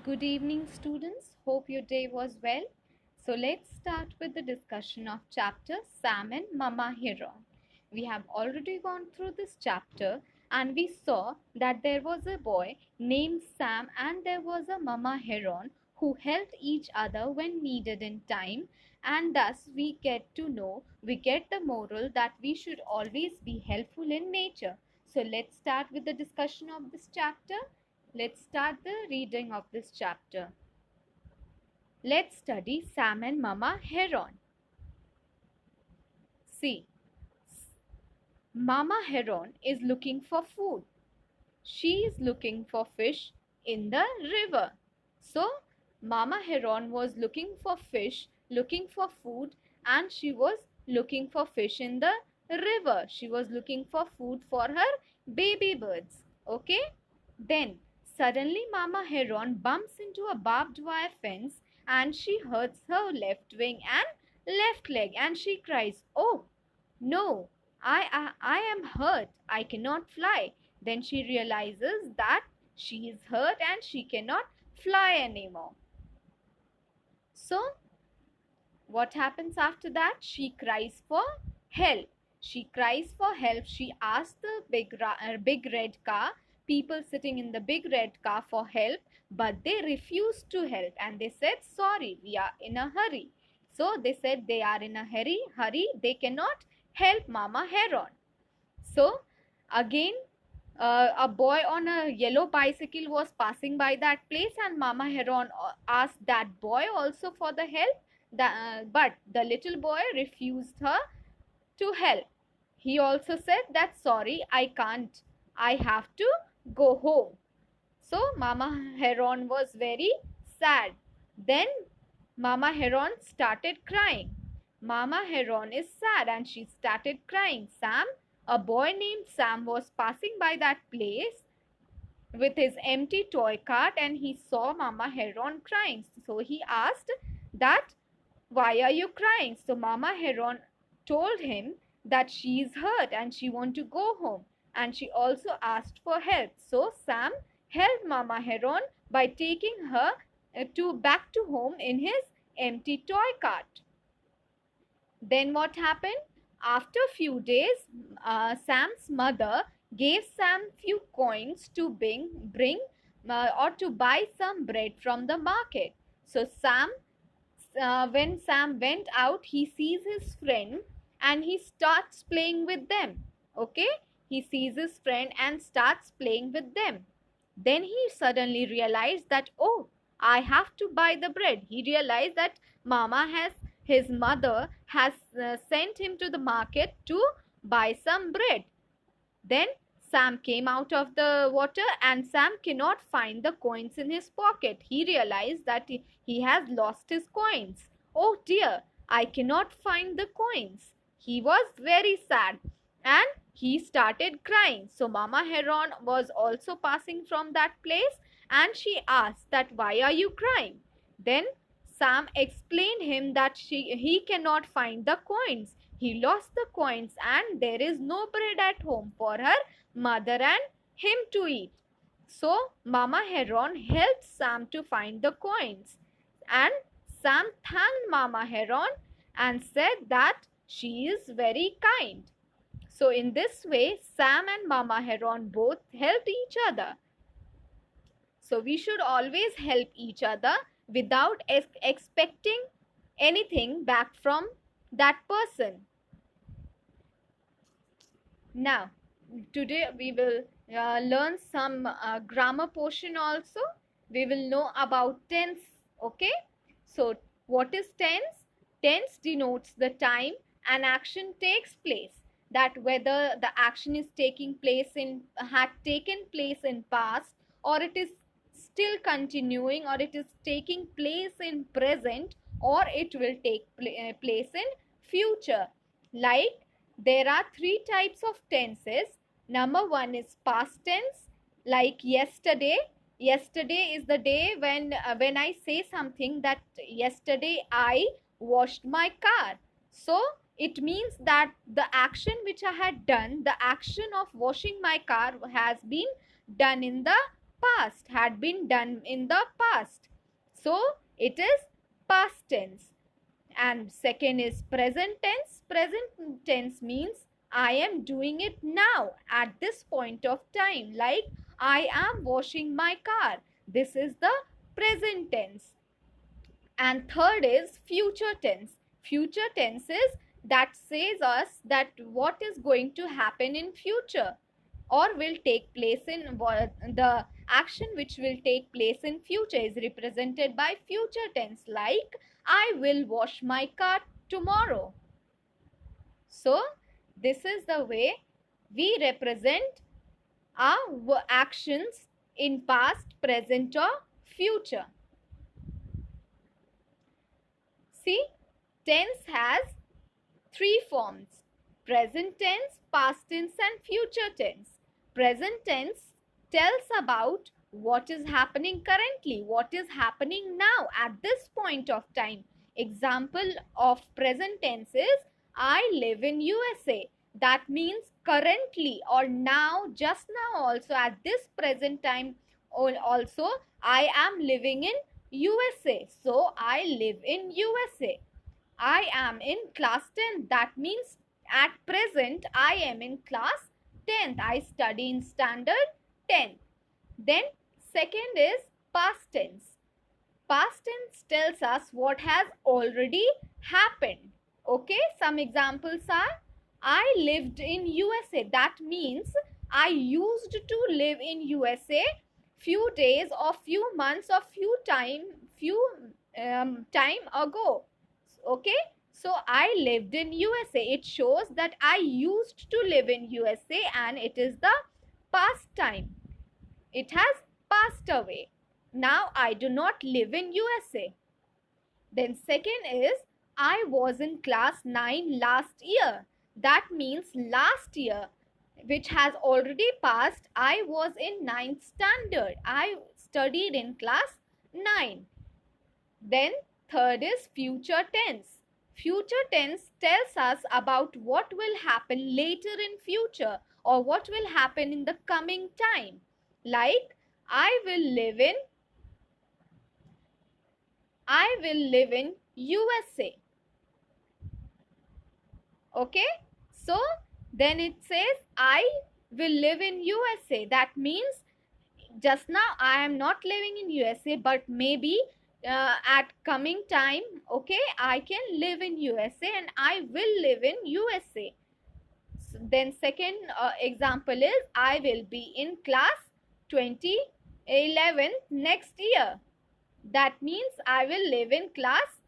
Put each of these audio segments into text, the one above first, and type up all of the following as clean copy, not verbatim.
Good evening, students. Hope your day was well. So let's start with the discussion of chapter Sam and Mama Heron. We have already gone through this chapter and we saw that there was a boy named Sam and there was a Mama Heron who helped each other when needed in time, and thus we get the moral that we should always be helpful in nature. So let's start with the discussion of this chapter. Let's start the reading of this chapter. Let's study Sam and Mama Heron. See, Mama Heron is looking for food. She is looking for fish in the river. So, Mama Heron was looking for fish, looking for food, and she was looking for fish in the river. She was looking for food for her baby birds. Okay? Then, suddenly Mama Heron bumps into a barbed wire fence and she hurts her left wing and left leg and she cries, "Oh, no, I am hurt. I cannot fly." Then she realizes that she is hurt and she cannot fly anymore. So, what happens after that? She cries for help. She cries for help. She asks the big red car, people sitting in the big red car, for help, but they refused to help and they said, "Sorry, we are in a hurry." So they said they are in a hurry, they cannot help Mama Heron. So again, a boy on a yellow bicycle was passing by that place, and Mama Heron asked that boy also for the help. But the little boy refused her to help. He also said that, "Sorry, I can't. I have to go home." So Mama Heron was very sad. Then Mama Heron started crying. Mama Heron is sad and she started crying. A boy named Sam, was passing by that place with his empty toy cart and he saw Mama Heron crying. So he asked that, "Why are you crying?" So Mama Heron told him that she is hurt and she want to go home, and she also asked for help. So Sam helped Mama Heron by taking her back to home in his empty toy cart. Then what happened? After a few days, Sam's mother gave Sam few coins to bring or to buy some bread from the market. So when Sam went out, he sees his friend and he starts playing with them. Okay, he sees his friend and starts playing with them. Then he suddenly realized that, "Oh, I have to buy the bread." He realized that his mother has sent him to the market to buy some bread. Then Sam came out of the water and Sam cannot find the coins in his pocket. He realized that he has lost his coins. "Oh dear, I cannot find the coins." He was very sad and he started crying. So Mama Heron was also passing from that place and she asked that, "Why are you crying?" Then Sam explained him that he cannot find the coins. He lost the coins and there is no bread at home for her mother and him to eat. So Mama Heron helped Sam to find the coins, and Sam thanked Mama Heron and said that she is very kind. So in this way, Sam and Mama Heron both helped each other. So we should always help each other without expecting anything back from that person. Now, today we will learn some grammar portion also. We will know about tense. Okay. So what is tense? Tense denotes the time an action takes place. That whether the action is had taken place in past, or it is still continuing, or it is taking place in present, or it will take place in future. Like, there are three types of tenses. Number one is past tense, like yesterday. Yesterday is the day when I say something that yesterday I washed my car. So it means that the action which I had done, the action of washing my car, has been done in the past, had been done in the past. So it is past tense. And second is present tense. Present tense means I am doing it now at this point of time. Like I am washing my car. This is the present tense. And third is future tense. Future tense is that says us that what is going to happen in future or will take place in the action which will take place in future is represented by future tense, like I will wash my car tomorrow. So this is the way we represent our actions in past, present or future. See, tense has three forms: present tense, past tense and future tense. Present tense tells about what is happening currently, what is happening now at this point of time. Example of present tense is I live in USA. That means currently or now, just now also, at this present time also, I am living in USA. So I live in USA. I am in class 10. That means at present I am in class 10th. I study in standard 10th. Then second is past tense. Past tense tells us what has already happened. Okay, some examples are I lived in USA. That means I used to live in USA few days or few months or few time ago. Okay, so I lived in USA. It shows that I used to live in USA and it is the past time. It has passed away. Now I do not live in USA. Then second is I was in class 9 last year. That means last year, which has already passed, I was in 9th standard. I studied in class 9. Then third is future tense. Future tense tells us about what will happen later in future or what will happen in the coming time. Like I will live in USA. Okay, so then it says I will live in USA. That means just now I am not living in USA, but maybe at coming time, okay, I can live in USA and I will live in USA. So then second example is I will be in class 2011 next year. That means I will live in class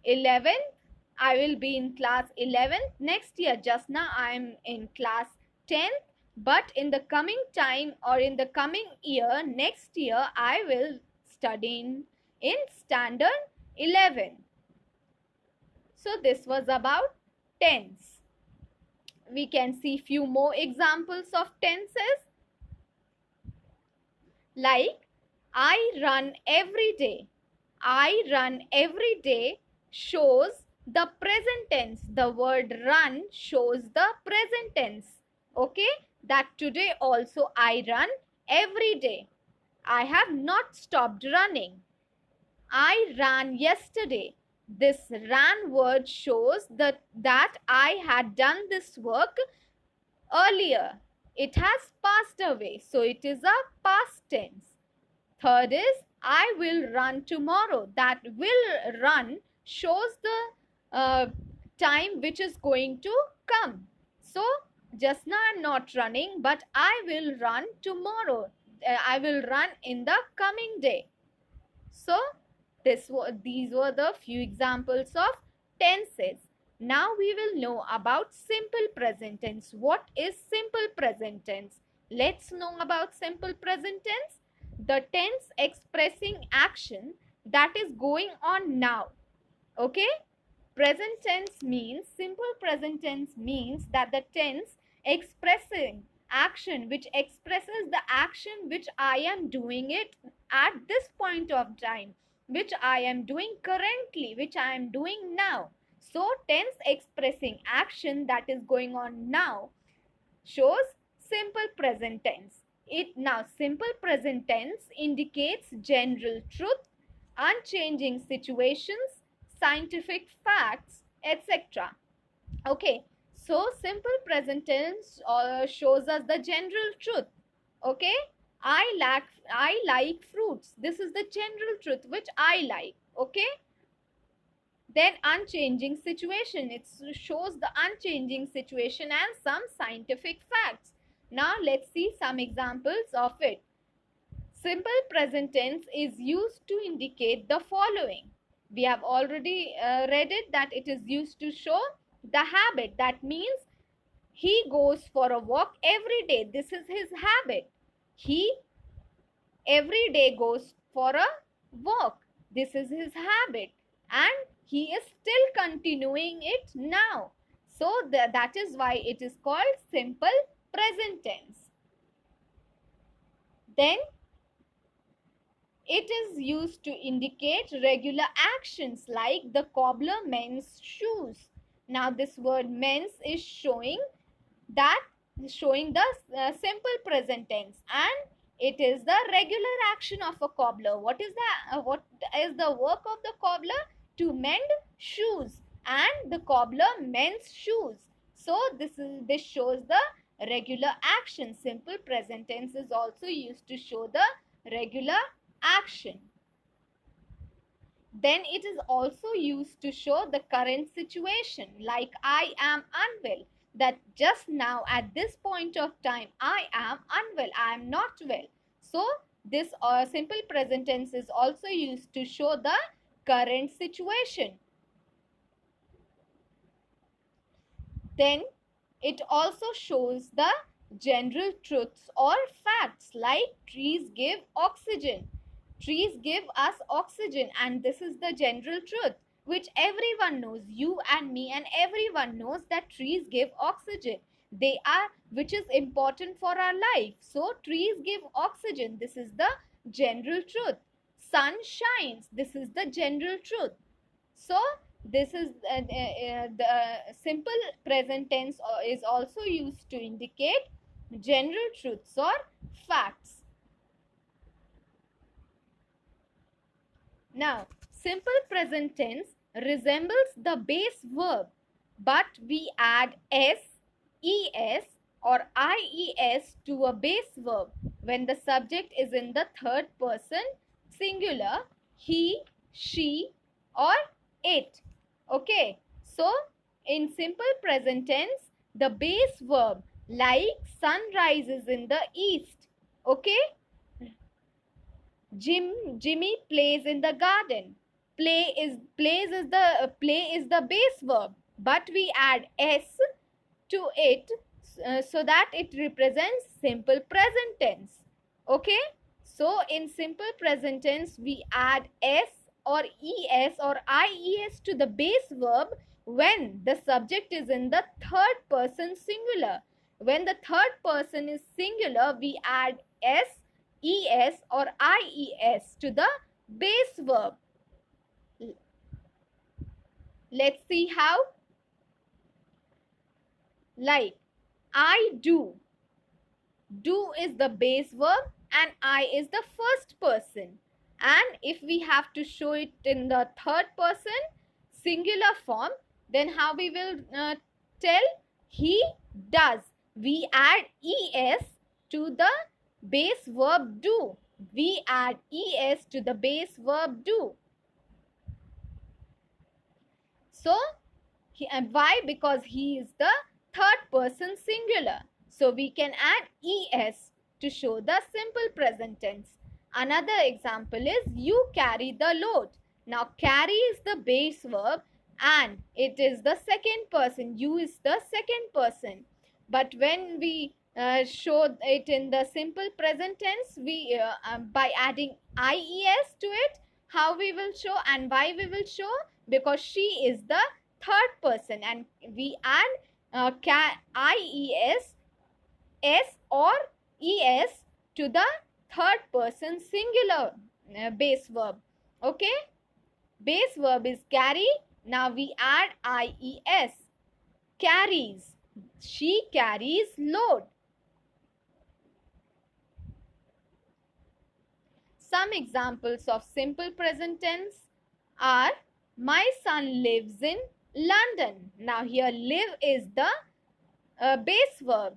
11. I will be in class 11th next year. Just now I am in class 10th, but in the coming time or in the coming year, next year, I will study in standard 11. So this was about tense. We can see few more examples of tenses. Like I run every day. I run every day shows the present tense. The word run shows the present tense. Okay, that today also I run every day. I have not stopped running. I ran yesterday. This ran word shows that I had done this work earlier. It has passed away, so it is a past tense. Third is I will run tomorrow. That will run shows the time which is going to come. So just now I'm not running, but I will run tomorrow. I will run in the coming day. So these were the few examples of tenses. Now we will know about simple present tense. What is simple present tense? Let's know about simple present tense. The tense expressing action that is going on now. Okay? Present tense means, simple present tense means that the tense expressing action which expresses the action which I am doing it at this point of time, which I am doing currently, which I am doing now. So tense expressing action that is going on now shows simple present tense. Now simple present tense indicates general truth, unchanging situations, scientific facts, etc. Okay, so simple present tense shows us the general truth. Okay, I like fruits. This is the general truth which I like. Okay, then unchanging situation. It shows the unchanging situation and some scientific facts. Now let's see some examples of it. Simple present tense is used to indicate the following. We have already read it, that it is used to show the habit. That means he goes for a walk every day. This is his habit. He every day goes for a walk. This is his habit. And he is still continuing it now. So that is why it is called simple present tense. Then it is used to indicate regular actions like the cobbler mends shoes. Now this word mends is showing the simple present tense, and it is the regular action of a cobbler. What is the work of the cobbler? To mend shoes, and the cobbler mends shoes. So this shows the regular action. Simple present tense is also used to show the regular action. Then it is also used to show the current situation, like I am unwell. That just now at this point of time I am unwell, I am not well. So this simple present tense is also used to show the current situation. Then it also shows the general truths or facts, like trees give oxygen. Trees give us oxygen, and this is the general truth which everyone knows. You and me and everyone knows that trees give oxygen. They are, which is important for our life. So trees give oxygen. This is the general truth. Sun shines. This is the general truth. So this is the simple present tense is also used to indicate general truths or facts. Now, simple present tense resembles the base verb, but we add s, es or ies to a base verb when the subject is in the third person singular, he, she or it. Okay, so in simple present tense, the base verb, like sun rises in the east. Okay, Jimmy plays in the garden. Play is the base verb, but we add s to it so that it represents simple present tense. Okay, so in simple present tense we add s or es or ies to the base verb when the subject is in the third person singular. When the third person is singular, we add s, es or ies to the base verb. Let's see how. Like, I do. Do is the base verb and I is the first person. And if we have to show it in the third person singular form, then how we will tell? He does. We add es to the base verb do. We add es to the base verb do. So, why? Because he is the third person singular. So, we can add es to show the simple present tense. Another example is you carry the load. Now, carry is the base verb and it is the second person. You is the second person. But when we show it in the simple present tense, we by adding ies to it, how we will show and why we will show? Because she is the third person and we add ies, s or es to the third person singular base verb. Okay, base verb is carry. Now we add ies. Carries. She carries load. Some examples of simple present tense are my son lives in London. Now here live is the base verb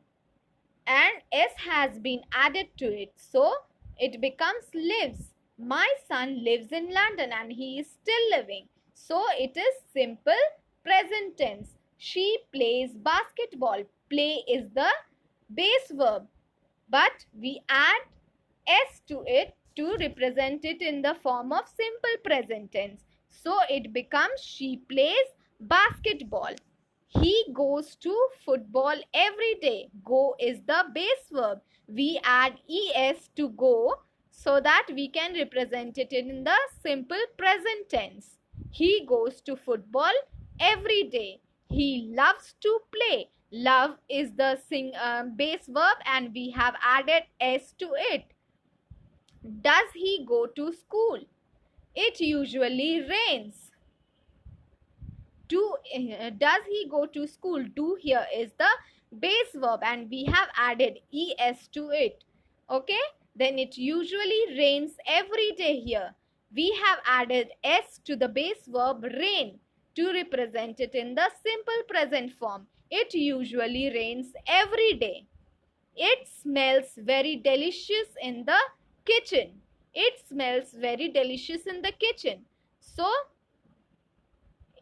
and s has been added to it. So it becomes lives. My son lives in London and he is still living. So it is simple present tense. She plays basketball. Play is the base verb, but we add s to it to represent it in the form of simple present tense. So it becomes she plays basketball. He goes to football every day. Go is the base verb. We add es to go so that we can represent it in the simple present tense. He goes to football every day. He loves to play. Love is the base verb and we have added s to it. Does he go to school? It usually rains. Does he go to school? Do here is the base verb and we have added es to it. Okay, then it usually rains every day here. We have added s to the base verb rain to represent it in the simple present form. It usually rains every day. It smells very delicious in the kitchen. It smells very delicious in the kitchen. So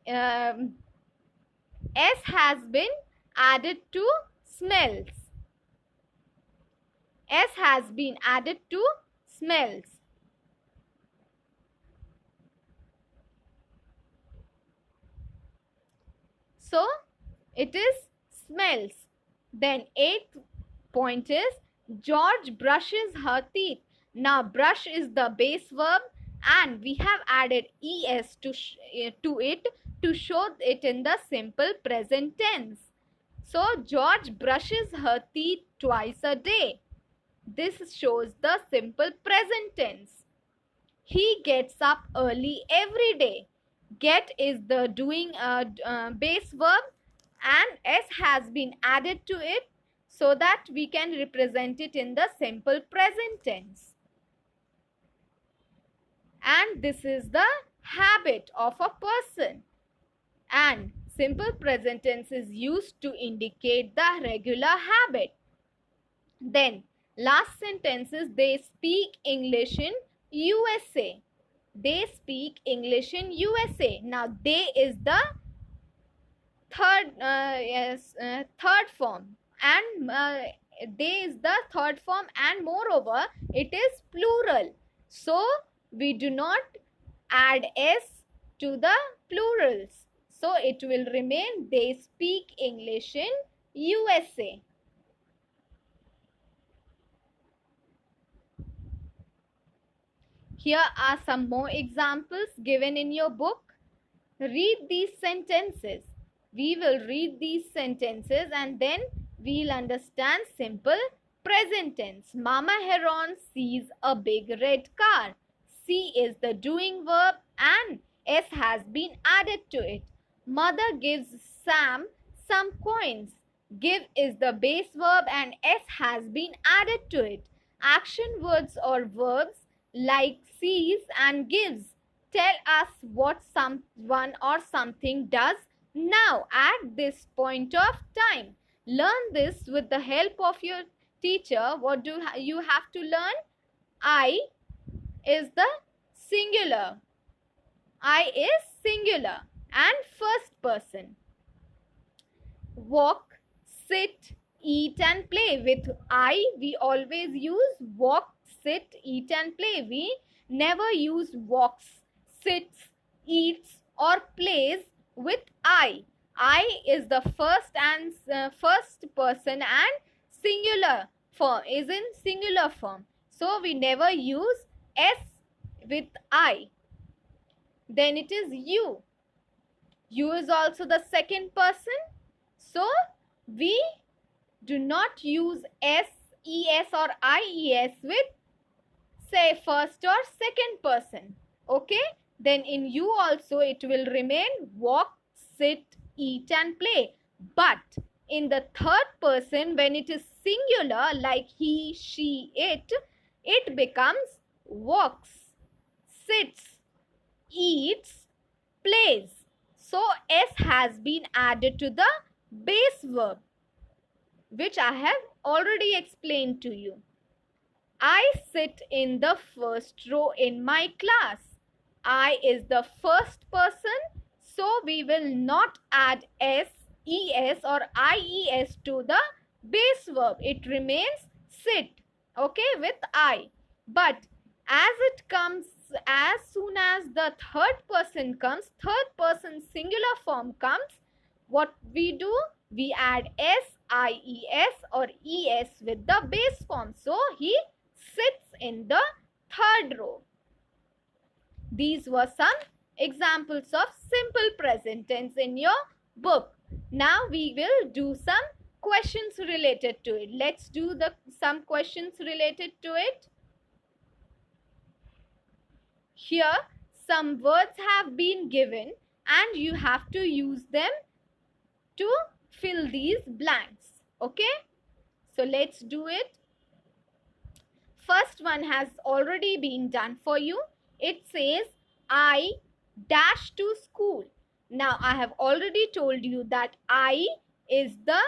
s has been added to smells. S has been added to smells. So it is smells. Then eighth point is George brushes her teeth. Now brush is the base verb and we have added es to it to show it in the simple present tense. So George brushes her teeth twice a day. This shows the simple present tense. He gets up early every day. Get is the doing base verb and s has been added to it so that we can represent it in the simple present tense. And this is the habit of a person. And simple present tense is used to indicate the regular habit. Then last sentence is they speak English in USA. They speak English in USA. Now they is the third form and they is the third form and moreover it is plural. So we do not add s to the plurals. So it will remain they speak English in USA. Here are some more examples given in your book. Read these sentences. We will read these sentences and then we'll understand simple present tense. Mama Heron sees a big red car. See is the doing verb and s has been added to it. Mother gives Sam some coins. Give is the base verb and s has been added to it. Action words or verbs like sees and gives tell us what someone or something does now at this point of time. Learn this with the help of your teacher. What do you have to learn? I is the singular. I is singular and first person. Walk, sit, eat and play. With I, we always use walk, sit, eat and play. We never use walks, sits, eats or plays with I. I is the first and first person and singular form is in singular form. So we never use s with I. Then it is you. You is also the second person. So we do not use s, es or ies with say first or second person. Okay. Then in you also it will remain walk, sit, eat and play. But in the third person when it is singular like he, she, it becomes walks, sits, eats, plays. So S has been added to the base verb, which I have already explained to you. I sit in the first row in my class. I is the first person, so we will not add S, ES or IES to the base verb. It remains sit, okay, with I. But as it comes, as soon as the third person comes, third person singular form comes, what we do? We add S, IES or ES with the base form. So he sits in the third row. These were some examples of simple present tense in your book. Now we will do some questions related to it. Let's do some questions related to it. Here some words have been given and you have to use them to fill these blanks. Okay? So let's do it. First one has already been done for you. It says, I dash to school. Now, I have already told you that I is the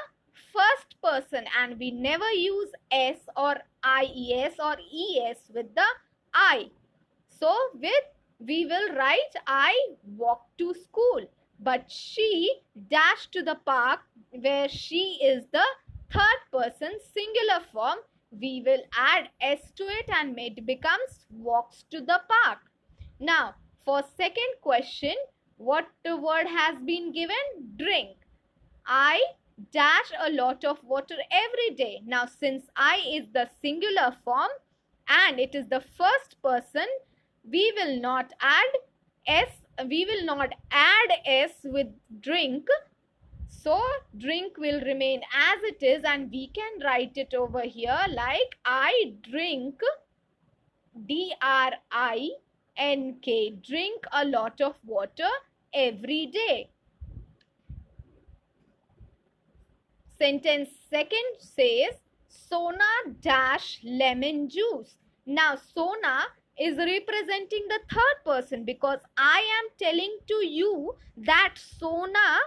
first person and we never use S or IES or ES with the I. So, we will write, I walk to school. But she dashed to the park, where she is the third person singular form. We will add S to it and it becomes walks to the park. Now, for second question, what the word has been given? Drink. I dash a lot of water every day. Now, since I is the singular form and it is the first person, we will not add S. We will not add S with drink. So drink will remain as it is and we can write it over here like I drink, D-R-I-N-K, drink a lot of water every day. Sentence second says, Sona dash lemon juice. Now Sona is representing the third person because I am telling to you that Sona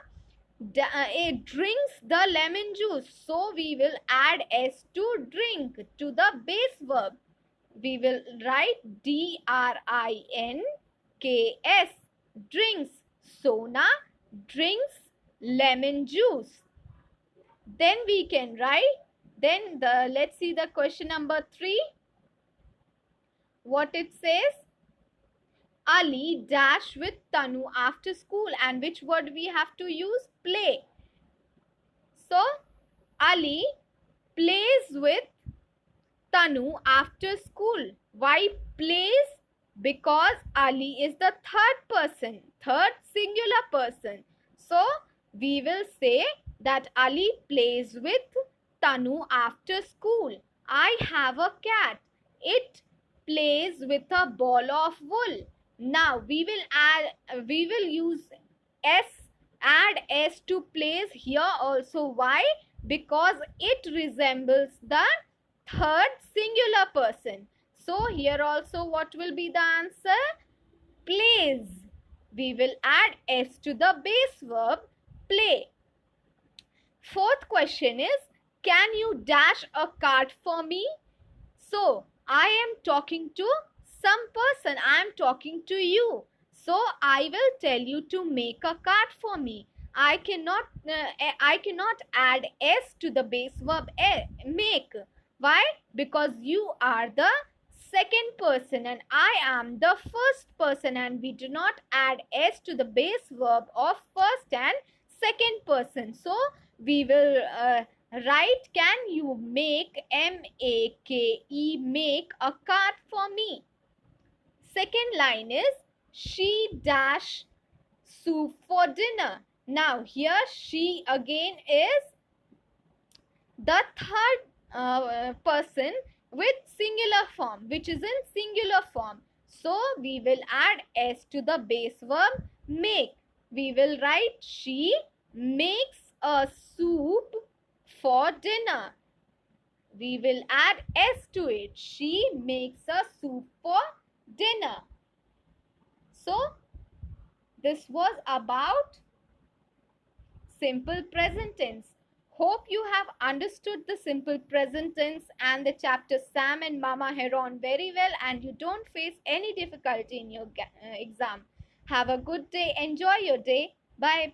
drinks the lemon juice. So we will add S to drink to the base verb. We will write D-R-I-N-K-S, drinks. Sona drinks lemon juice. Then we can write, let's see the question number 3. What it says? Ali dash with Tanu after school, and which word we have to use? Play. So Ali plays with Tanu after school. Why plays? Because Ali is the third person, third singular person. So we will say that Ali plays with Tanu after school. I have a cat. It plays with a ball of wool. Now we will use S, add S to plays here also. Why? Because it resembles the third singular person. So here also what will be the answer? Plays. We will add S to the base verb play. Fourth question is, can you dash a card for me? So I am talking to some person. I am talking to you. So I will tell you to make a card for me. I cannot add S to the base verb make. Why? Because you are the second person and I am the first person, and we do not add S to the base verb of first and second person. So we will write, can you make, M-A-K-E, make a card for me. Second line is, she dash soup for dinner. Now here she again is the third person with singular form, which is in singular form. So we will add S to the base verb make. We will write, she makes a soup for dinner. We will add S to it. She makes a soup for dinner. So, this was about simple present tense. Hope you have understood the simple present tense and the chapter Sam and Mama Heron very well, and you don't face any difficulty in your exam. Have a good day. Enjoy your day. Bye.